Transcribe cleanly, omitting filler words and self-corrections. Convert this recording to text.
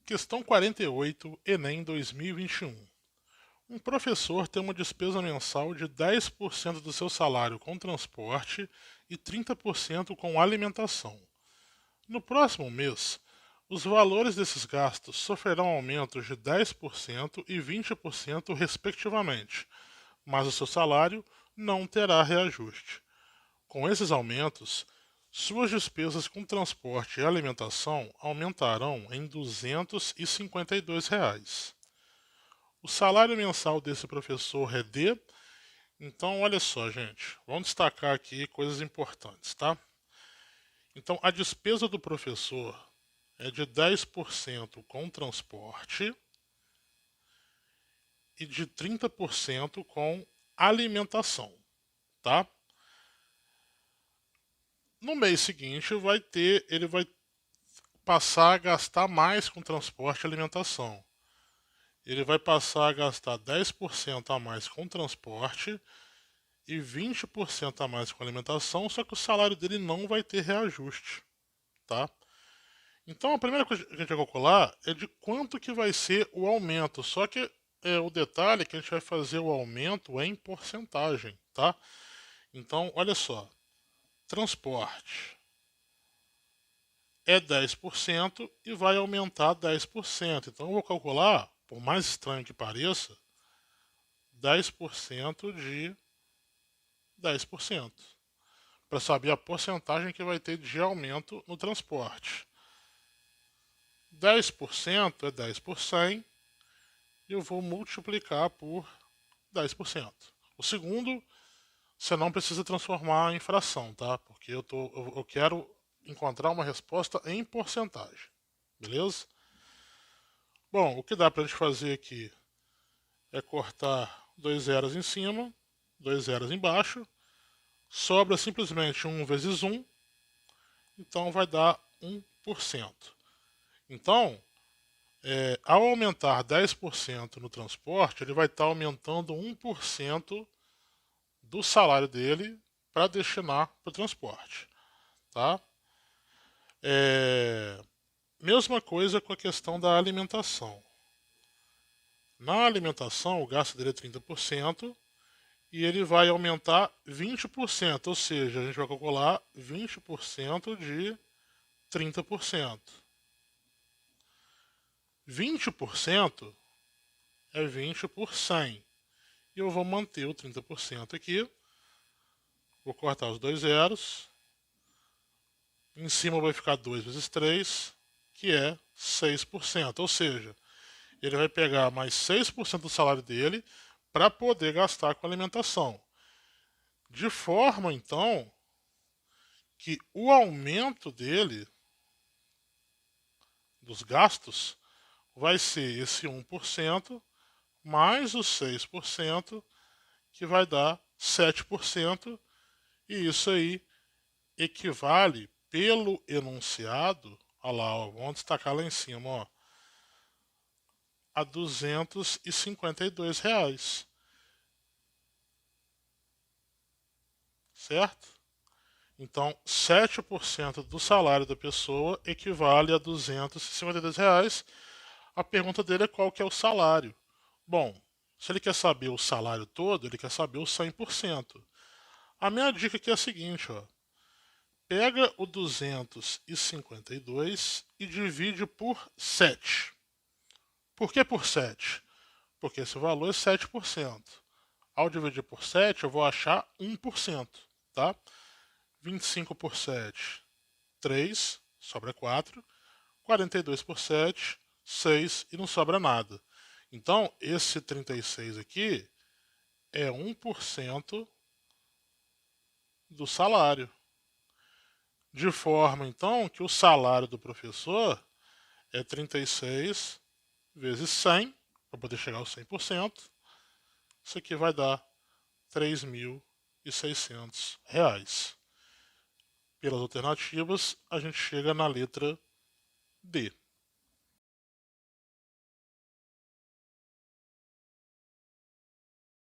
Questão 48, Enem 2021. Um professor tem uma despesa mensal de 10% do seu salário com transporte e 30% com alimentação. No próximo mês, os valores desses gastos sofrerão aumentos de 10% e 20% respectivamente, mas o seu salário não terá reajuste. Com esses aumentos, suas despesas com transporte e alimentação aumentarão em R$ 252. O salário mensal desse professor é D. Então, olha só, gente. Vamos destacar aqui coisas importantes, tá? Então, a despesa do professor é de 10% com transporte e de 30% com alimentação, tá? No mês seguinte, ele vai passar a gastar mais com transporte e alimentação. Ele vai passar a gastar 10% a mais com transporte e 20% a mais com alimentação, só que o salário dele não vai ter reajuste, tá? Então a primeira coisa que a gente vai calcular é de quanto que vai ser o aumento, só que o detalhe é que a gente vai fazer o aumento em porcentagem, tá? Então, olha só, transporte é 10% e vai aumentar 10%. Então eu vou calcular, por mais estranho que pareça, 10% de 10%, para saber a porcentagem que vai ter de aumento no transporte. 10% é 10 por 100 e eu vou multiplicar por 10%. O segundo, você não precisa transformar em fração, tá? Porque eu quero encontrar uma resposta em porcentagem, beleza? Bom, o que dá para a gente fazer aqui é cortar 2 zeros em cima, 2 zeros embaixo, sobra simplesmente 1 vezes 1, então vai dar 1%. Então, ao aumentar 10% no transporte, ele vai estar aumentando 1% do salário dele para destinar para o transporte. Tá? Mesma coisa com a questão da alimentação. Na alimentação, o gasto dele é 30% e ele vai aumentar 20%, ou seja, a gente vai calcular 20% de 30%. 20% é 20 por 100. E eu vou manter o 30% aqui. Vou cortar os 2 zeros. Em cima vai ficar 2 vezes 3, que é 6%. Ou seja, ele vai pegar mais 6% do salário dele para poder gastar com alimentação. De forma, então, que o aumento dele, dos gastos, vai ser esse 1% mais os 6%, que vai dar 7%, e isso aí equivale, pelo enunciado, olha lá, ó, vamos destacar lá em cima, ó, a R$ 252. Certo? Então, 7% do salário da pessoa equivale a R$ 252. A pergunta dele é qual que é o salário. Bom, se ele quer saber o salário todo, ele quer saber o 100%. A minha dica aqui é a seguinte, ó. Pega o 252 e divide por 7. Por que por 7? Porque esse valor é 7%. Ao dividir por 7, eu vou achar 1%, tá? 25 por 7, 3, sobra 4. 42 por 7, 6 e não sobra nada. Então, esse 36 aqui é 1% do salário. De forma, então, que o salário do professor é 36 vezes 100, para poder chegar aos 100%. Isso aqui vai dar R$ 3.600. Pelas alternativas, a gente chega na letra D.